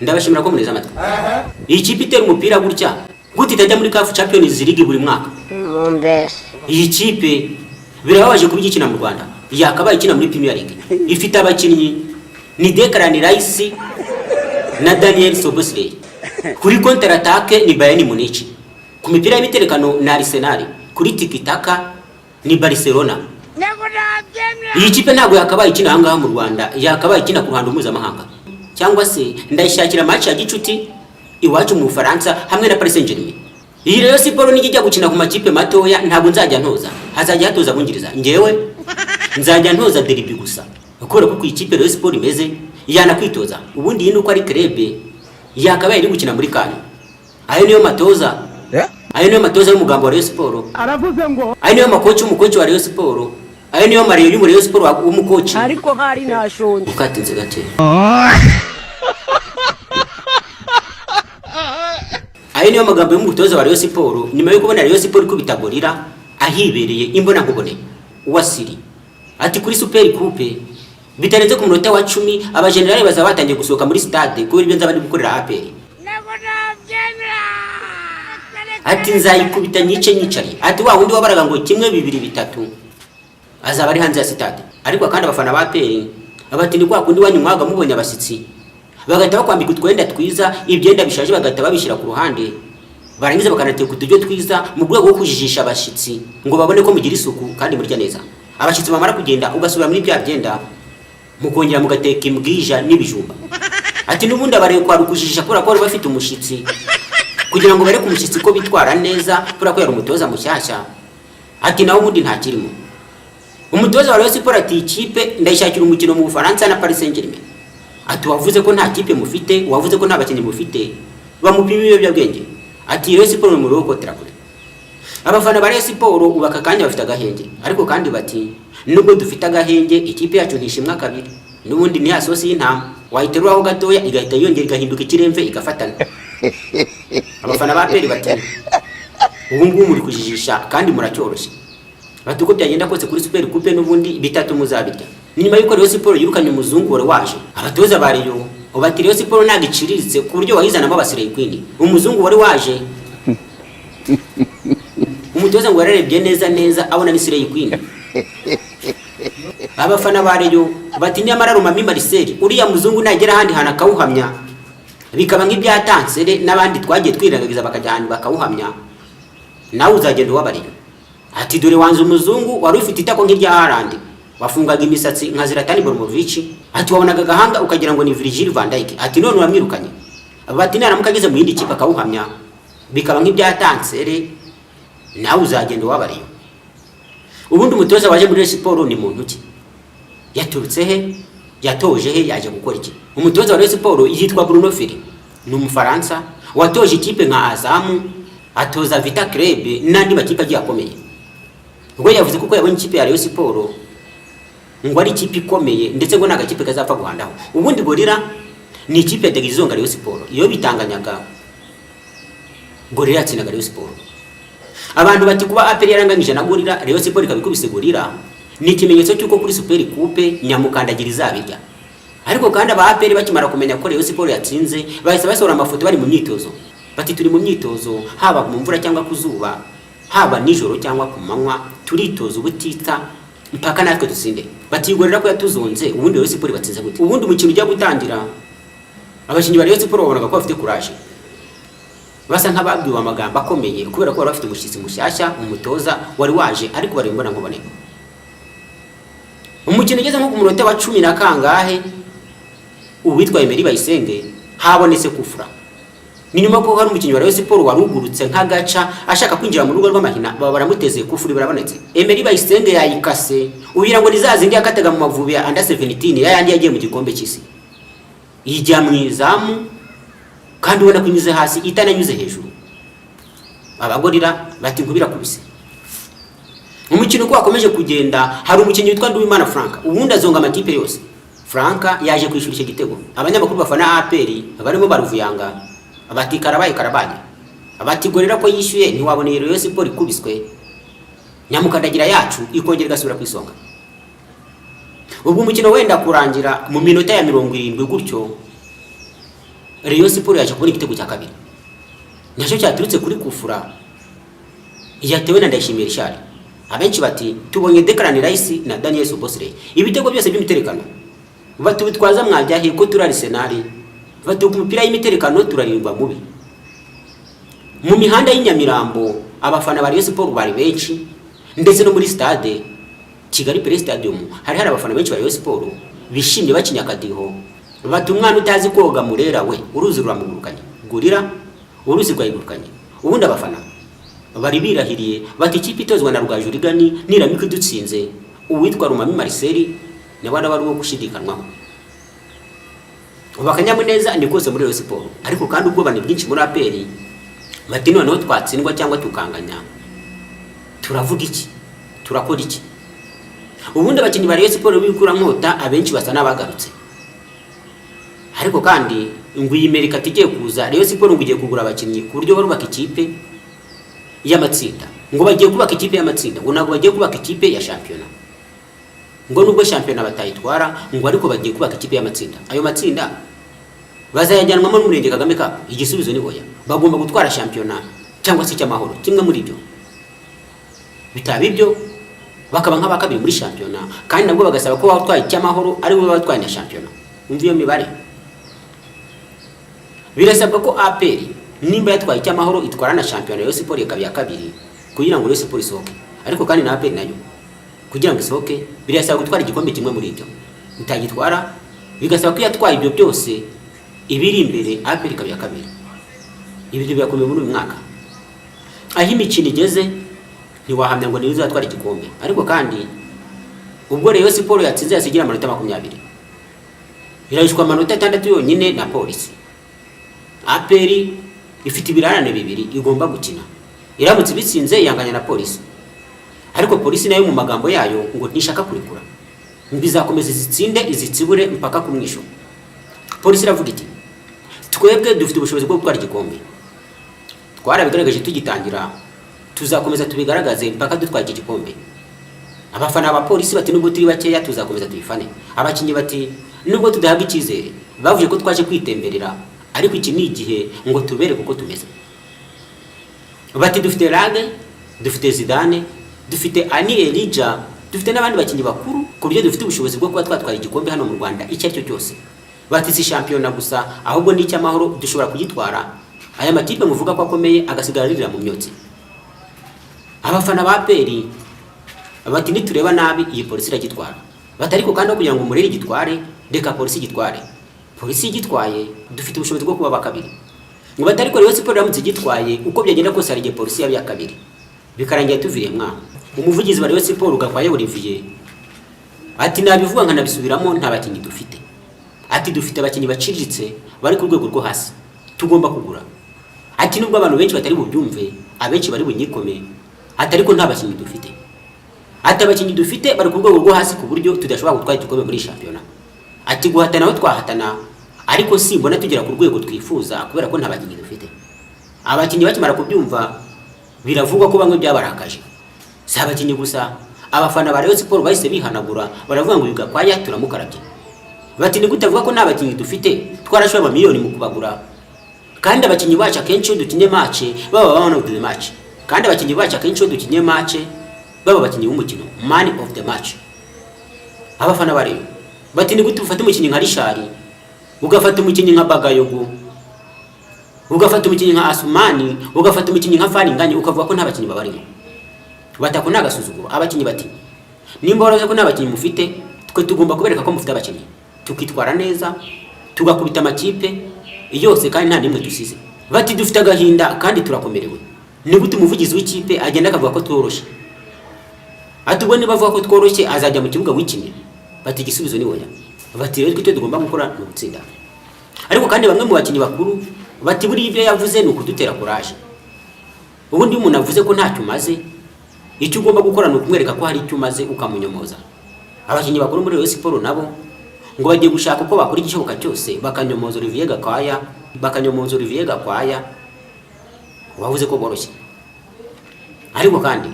ndabashimira ko muneza amatwi. Iyi kipe itera umupira gutya gute itajya muri CAF Champions League buri mwaka? Iyi kipe birababaje kubigikina mu Rwanda. Yakabaye ikina muri Premier League. Ifite abakinnyi ni Declan Rice na Daniel Sobosley. Kuri counter attack ni Bayern Munich. Ku mipira y'ibiterekano na Arsenal. Kuri tiki taka ni Barcelona. Iyi kipe ntabwo yakabaye ikina hangaha mu Rwanda, yakabaye ikina ku ruhando mpuzamahanga. Cyangwa se ndayishakira match ya gicuti iwacu mu Faransa hamwe na Paris Saint-Germain. Iyi rero siporo nijya gukina ku makipe matoya ntabwo nzajya ntoza. Hazajya hatoza Bungereza. Ngewe nzajya ntoza derby gusa. Ukora ko ku ikipe rero siporo imeze yana kwitoza. Ubundi yino uko ari club yakabaye iri gukina muri Kano. Ayo niyo matoza. Ayo niyo matoza y'umugambo wa Rayon Sport. Aravuze ngo ayo niyo umukoci wa Rayon Sport. Ayo niyo Mario y'umuri Rayon Sport w'umukoci. Ariko hari nashonje. Ukatinze gake. Ayo niyo magambo y'umutoza wa Rayon Sport nyuma yo kubona Rayon Sport kubitagorira ahibereye imbona nkubone uwasiri. Ati kuri Super Coupe bitarenze ku munota wa 10 abagenerali bazabatangiye gusohoka muri stade kubera ibyo nzabandi gukorera APR. Ati nzayikubita nyice nyicari. Ati wa wundi wabaraga ngo kimwe bibiri bitatu azaba ari hanze ya stade. Ariko kandi abafana ba APR abati ni kwa kundi wanyumwaga mubonye abasitsi bagahita bakwambika utwenda twiza ibyenda bishaje bagahita babishira ku ruhande barangiza bakanateka utujyo twiza mu rwego rwo kujijisha abashitsi ngo babone ko mugira isuku kandi murya neza. Abashitsi bamara kugenda ugasubira muri bya byenda mukongera mugateka imbwija n'ibijumba. Ati nubundi abareye kwa rukujijisha kora ko bafite umushitsi kugira ngo bare ku mushitsi ko bitwara neza kora ko yari umutoza mushyashya. Ati nawo ubundi nta kirimo. Umutoza wa Rayon Sport ati ikipe ndayishakira umukino mu Bufaransa na Paris Saint-Germain. Ati wavuze ko nta kipe mufite, wavuze ko nta bakinnyi mufite, bamupima ibiyobyabwenge. Ati Rayon Sport mu rugo tirakure. Abafana ba Rayon Sport ubaka kandi bafite agahenge, ariko kandi bati nubwo dufite agahenge ikipe yacu ntishimwa kabiri. Nubundi ni asosi y'intama, wayiteruraho gatoya igahita yongera igahinduka ikiremve igafatana. Abafana ba APR bati ubu ngubu muri kujijisha kandi muracyoroshe. Batuko byagenda kose kuri Super Coupe nubundi bitatu muzabirya. Nyuma yuko Rayon Sport yirukanye umuzungu wari waje. Abatoza bari yo obati Rayon Sport nagiciriritse ku buryo wahizana babasireye kwini. Umuzungu wari waje. Umutoza ngo yararebye neza abona ni sireye kwini. Abafana bari yo bati nyamara Rumami Marcel uriya muzungu nagera handi hana kawuhamya. Bikaba nk'ibyatanse n'abandi twagiye twiragagiza bakajyana bakawuhamya. Nawe uzagenda wabariyo. Ati dore wanze umuzungu wari ufite itako nk'irya Haaland wafungaga imisatsi nka Zlatan Ibrahimovic. Ati wabonaga gahanga ukagira ngo ni Virgil van Dijk. Ati none uramwirukanye. Abati naramukageze mu yindi kipe akawuhamya bikaba nk'ibyatanse nawe uzagenda wabariyo. Ubundi umutoza waje muri Sport ni muntu ki? Yaturutse he? Yatoje he? Yaje gukora iki? Umutoza wa Sport yitwa Bruno Ferri. Ni umufaransa watoje ikipe nka Azamu, atoza Vita Club n'andi makipe agiye akomeye. Ngo yavuze kuko yabonye ikipe ya Rayon Sport ngo ari ikipe ikomeye ndetse ngo nagakipe kazapfa guhandaho. Ubundi Gorira ni ikipe yagizonga Rayon Sport iyo bitanganyaga Gorira yatsinaga Rayon Sport. Abantu bati kuba APR yaranganyije na Gorira Rayon Sport ikabikubise Gorira ni ikimenyetso cyuko kuri Super Coupe nyamukandagira izabirya. Ariko kandi aba APR bakimara kumenya ko Rayon Sport yatsinze bahise basohora amafoto bari mu myitozo. Bati turi mu myitozo haba mu mvura cyangwa kuzuba, haba nijoro cyangwa ku manywa turitoza ubutita mpaka natwe dusinde. Bati Gorira ko yatuzonze ubundi Rayon Sport batsinze gute? Ubundi umukino ujya gutangira abakinnyi ba Rayon Sport babonaga ko bafite courage. Basa nk'ababwiwe amagambo akomeye kubera ko bari bafite umushyitsi mushyashya umutoza wari waje ariko bari mbona nkubone. Umukino ugeze nko ku munota wa 10 na kangahe uwitwa Emery Bayisenge habonetse kufura. Ni nyuma ko hari umukinnyi wa Rayon Sport warugurutse nk'agaca ashaka kwinjira mu rugo rw'amahina baramuteze kufuri barabonetse. Emery Bayisenge yayikase ubira ngo nizazindi yakataga mu mavubi ya under 17 yayandi yagiye mu gikombe cy'isi. Ijya mu izamu kandi ubona kunyuze hasi itananyuze hejuru. Abagorira bati nkubira kubise. Umukino ko wakomeje kugenda hari umukinnyi witwa Nduwimana Frank ubundi azonga amakipe yose. Frank yaje kwishura icyo gitego. Abanyamakuru bafana APR barimo baruvuyanga. Abati karabaye. Abati Gorira ko yishyuye ntiwaboneye Rayon Sport ikubiswe. Nyamukandagira yacu ikongera gasubira kwisonga. Ubwo umukino wenda kurangira mu minota ya 70 gutyo. Rayon Sport yaje kubona igitego cya kabiri nacyo cyaturutse kuri kufura yatewe na Ndayishimiye Richard. Abenshi bati tubonye Declan Rice na Daniel Sobosre ibitego byose by'imiterekano batubitwaza mwajyahe ko turi Arsenal batuka umupira y'imiterekano turarimba mubi. Mu mihanda y'Inyamirambo abafana ba Rayon Sport bari benshi ndetse no muri stade Kigali Play Stadium hari abafana benshi ba Rayon Sport bishimye bacinya akadiho bati umwana utazi koga Murera we uruzi ruramugurukanye gurira uruzi rwayigurukanye. Ubundi abafana bari birahiriye bati ikipe itozwa na Rugajurigani niramika idutsinze uwitwa Rumami Marcel ne bana bari wo gushidikanwa. Bakanyamuneza ni kose muri Rayon Sport ariko kandi ubwo bane bwinshi muri APR bati noneho twatsindwa cyangwa tukanganya turavuga iki turakora iki. Ubundi abakinnyi ba Rayon Sport bikura nkota abenshi basa nabagarutse ariko kandi nguyimerika tigiye kuza Rayon Sport ngugiye kugura abakinnyi ku buryo barubaka ikipe y'amatsinda ngo bagiye kubaka ikipe y'amatsinda ngo nabo bagiye kubaka ikipe ya championnat ngo nubwo championnat batayitwara ngo ariko bagiye kubaka ikipe y'amatsinda. Ayo matsinda bazayajyanwamo n'Umurenge Kagame Cup. Igisubizo ni hoya bagomba gutwara championnat cyangwa se cy'amahoro kimwe muri byo bitaba ibyo bakaba nk'abakabiri muri championnat kandi nabwo bagasaba ko batwaye cy'amahoro ari bo batwaye na championnat. Umviyo mibare birasabwa ko APR nimba yatwaye cy'amahoro itwara na championnat Rayon Sport ya kabiri kugira ngo Rayon Sport isohoke ariko kandi na APR nayo kugira ngo isohoke birasaba gutwara igikombe kimwe muri ibyo itagitwara bigasaba ko yatwaye ibyo byose ibiri imbere APR ya kabiri. Ibyo byakomeye muri uyu mwaka aho imikino igeze ntiwahamya ngo niyo uzatwara igikombe ariko kandi ubwo Rayon Sport yatsinze yasigira amanota 20 irayishwa amanota 6 yonyine na polisi. APR ifite ibirarane bibiri igomba gukina iramutse bitsinze yanganya na polisi ariko polisi nayo mu magambo yayo ngo ntishaka kurekura bizakomeza izitsinde izitsibure mpaka ku mwisho. Polisi iravuga iti twebwe dufite ubushobozi bwo gutwara igikombe twarabigaragaje tugitangira tuzakomeza tubigaragaze mpaka dutwaye igikombe. Abafana ba polisi bati nubwo turi bakeya tuzakomeza tuyifane. Abakinyi bati nubwo tudahabwa icyizere bavuye ko twaje kwitemberera ariko iki ni igihe ngo tubere kuko tumeze. Bati dufite Rage dufite Zidane dufite Ani Elija dufite n'abandi bakinyi bakuru ku buryo dufite ubushobozi bwo kuba twatwara igikombe hano mu Rwanda icyo cyo cyose. Bati si championnat gusa ahubwo ni cy'amahoro dushobora kugitwara. Aya matipe muvuga ko akomeye agasigarira mu myotsi. Abafana ba APR bati nitureba nabi iyi polisi iragitwara batariko kandi kugira ngo umurere gitware reka polisi gitware. Polisi gitwaye dufite ubushobozi bwo kuba bakabiri ngo batariko Rayon Sport ramutse gitwaye uko byagenda kose ari polisi ya kabiri bikarangiye tuviriye mwa. Umuvugizi wa Rayon Sport ugakwaye Olivier ati nabivuga nkanabisubiramo nta bakinyi dufite. Ati dufite abakinyi baciriritse bari ku rwego rwo hasi tugomba kugura. Ati nubwo abantu benshi batari bubyumve abenshi bari bunyikome atariko nta bakinyi dufite. Ati abakinyi dufite bari ku rwego rwo hasi ku buryo tudashobora gutwara igikombe muri championnat. Ati guhatana aho twahatana ariko simbona tugera ku rwego twifuza kubera ko nta bakinyi dufite. Abakinyi bakimara kubyumva biravugwa ko bamwe byabarakaje. Si abakinyi gusa abafana ba Rayon Sport bahise bihanagura baravuga ngo Yugakwaya turamukarabye. Bati ni gutavuga ko nta bakinyi dufite twarashwe amamiliyoni mu kubagura kandi abakinyi bacu akenshi dukinye match baba one of the match kandi abakinyi bacu akenshi dukinye match baba bakinyi b'umukino man of the match. Abafana bari bati ni gute ufata umukinyi nka Rishari ugafata umukinyi nka Bagayogo ugafata umukinyi nka Asumani ugafata umukinyi nka Faringanye ukavuga ko nta bakinyi babarimo. Batako nagasuzuguro. Abakinyi bati nimba waraze ko nta bakinyi mufite twe tugomba kubereka ko mufite abakinyi tukitwara neza tugakubita amakipe yose kandi nta nimwe dusize. Bati dufite agahinda kandi turakomerewe. Ni gute umuvugizi w'ikipe agenda akavuga ko tworoshe atubwo ni bavuga ko tworoshe azajya mu kibuga w'ikinye. Bati igisubizo ni hoya. Bati rero twite tugomba gukora no gutsinda. Ariko kandi bamwe mu bakinyi bakuru bati buri ibyo yavuze ni ukudutera courage. Ubundi umuntu avuze ko ntacyo umaze icyo ugomba gukora no kumwereka ko hari icyo umaze ukamunyomoza. Abakinyi bakuru muri Rayon Sport nabo ngo bagiye gushaka uko bakora igishoboka cyose bakanyomoza Olivier Gakwaya wavuze ko boroshye. Ariko kandi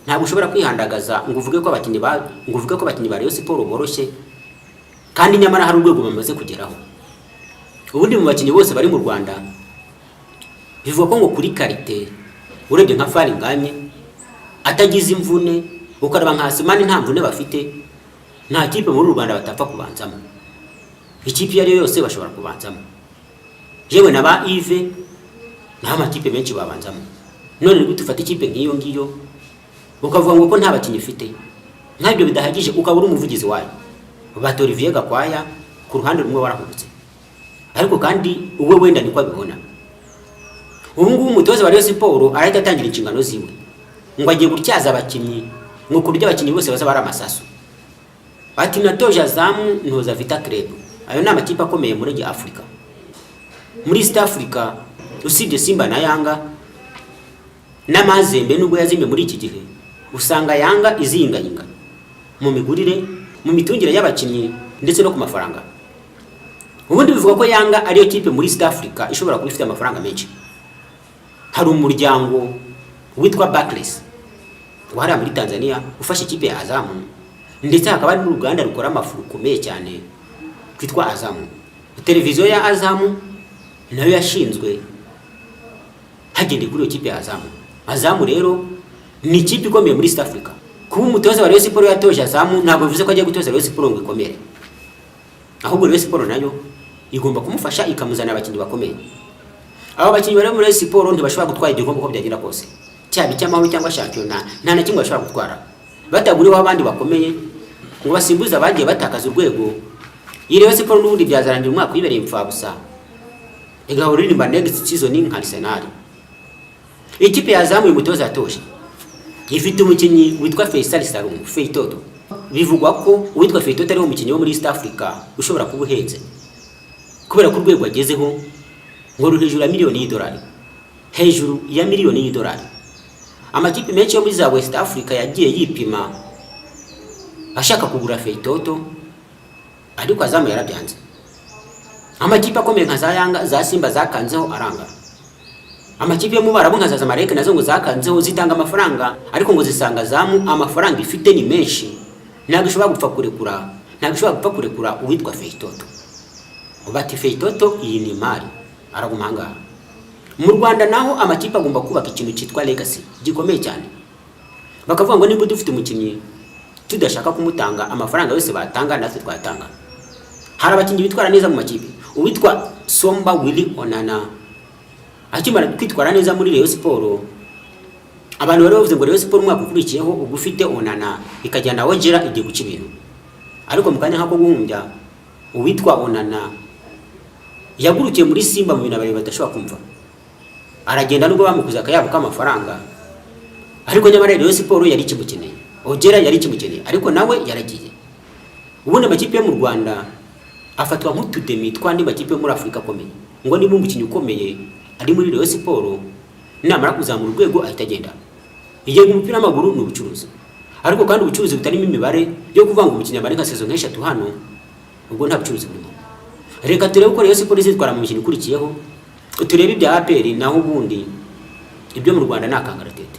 ntabwo ushobora kwihandagaza ngo uvuge ko abakinyi ba Rayon Sport boroshye kandi nyamara hari urwego bamaze kugeraho. ubundi mu bakinnyi bose bari mu Rwanda bivuga ko ngo kuri karite urebye nka Faringanye atagize imvune ukaraba nka Asimani nta mvune bafite, nta kipe muri Rwanda batapfa kubanzamo. Ikipe yari yose bashobora kubanzamo, yewe na ba Yves nta makipe menshi babanzamo. None ni gutufata ikipe nk'iyo ngiyo ukavuga ngo ko nta bakinnyi ifite, ntabyo bidahagije, ukabura umuvugizi wayo. Bato Olivier Gakwaya ku ruhande rumwe warahubutse, ariko kandi uwe wenda niko abibona. Ubu ngubu umutoza wa Rayon Sports arahita atangira inshingano ziwe ngo agiye gutyaza abakinnyi, ngo kurya abakinnyi bose baza bari amasasu. Ati natoje Azamu ntoza Vita Club, ayo ni amakipe akomeye muri Afrika. Muri East Africa usibye Simba na Yanga n'Amazembe nubwo yazimye muri iki gihe, usanga Yanga izingayinga mu migurire, mu mitungire y'abakinnyi ndetse no ku mafaranga. Ubundi bivuga ko Yanga ariyo kipe muri East Africa ishobora kuba ifite amafaranga menshi. Hari umuryango witwa Barclays wari muri Tanzania ufashe ikipe ya Azamu, ndetse hakaba ari n'uruganda rukora amafu rukomeye cyane kwitwa Azamu. Televiziyo ya Azamu nayo yashinzwe hagendeye kuri iyo kipe ya Azamu. Azamu rero ni ikipe ikomeye muri East Africa. Kuba umutoza wa Rayon Sports yatoje Azamu ntabwo bivuze ko agiye gutoza Rayon Sports ngo ikomere, ahubwo Rayon Sports nayo igomba kumufasha ikamuzana abakinnyi bakomeye. Abo bakinnyi bari muri Rayon Sports ntibashobora gutwara igikombe uko byagenda kose, cyaba icy'amahoro cyangwa shampiyona, nta na kimwe bashobora gutwara bataguriweho abandi bakomeye ngo basimbuze abagiye batakaza urwego. Iyi Rayon Sports n'ubundi byazarangira umwaka wibereye impfabusa, igahora iririmba next season nka Arsenal. Ikipe ya Azamu y'umutoza yatoje ifite umukinnyi witwa Faisal Salum Feitoto. Bivugwa ko uwitwa Feitoto ari umukinnyi wo muri East Africa ushobora kuba uhenze, kubera ko urwego agezeho ngo ruri hejuru ya miliyoni y'idolari, hejuru ya miliyoni y'idolari. Amakipe menshi yo muri za West Africa yagiye yipima ashaka kugura Feitoto, ariko Azamu yarabyanze. Amakipe akomeye nka za Yanga, za Simba zakanzeho aranga. Amakipe yo mu Barabu nka za Zamalek nazo ngo zakanzeho zitanga amafaranga, ariko ngo zisanga Azamu amafaranga ifite ni menshi, ntabwo ishobora gupfa kurekura uwitwa Feitoto. Bati Feitoto iyi ni mari aragumanga. Mu Rwanda naho amakipe agomba kubaka ikintu cyitwa legacy gikomeye cyane, bakavuga ngo niba dufite umukinnyi tudashaka kumutanga amafaranga yose batanga natwe twatanga. Hari abakinnyi bitwara neza mu makipe, uwitwa Somba Willy Onana akimara kwitwara neza muri Rayon Sports, abantu bari bavuze ngo Rayon Sports umwaka ukurikiyeho ugufite Onana ikajyana Wongera igiye guca ibintu, ariko mu kanya hako guhumbya uwitwa Onana yagurukiye muri Simba mu bintu abantu badashobora kumva, aragenda nubwo bamukuza akayabo k'amafaranga, ariko nyamara Rayon Sports yari kimukeneye, Wongera yari kimukeneye, ariko nawe yaragiye. Ubundi amakipe yo mu Rwanda afatwa nk'utudemi twandi makipe yo muri Afrika akomeye, ngo niba umukinnyi ukomeye ari muri Rayon Sports namara kuzamura urwego ahita agenda. Igihe umupira w'amaguru ni ubucuruzi, ariko kandi ubucuruzi butarimo imibare yo kuvuga ngo umukinnyi abari nka saison nk'eshatu hano, ubwo nta bucuruzi burimo. Reka turebe uko Rayon Sports izitwara mu mikino ikurikiyeho, turebe ibya APR naho ubundi ibyo mu Rwanda ni akangaratete.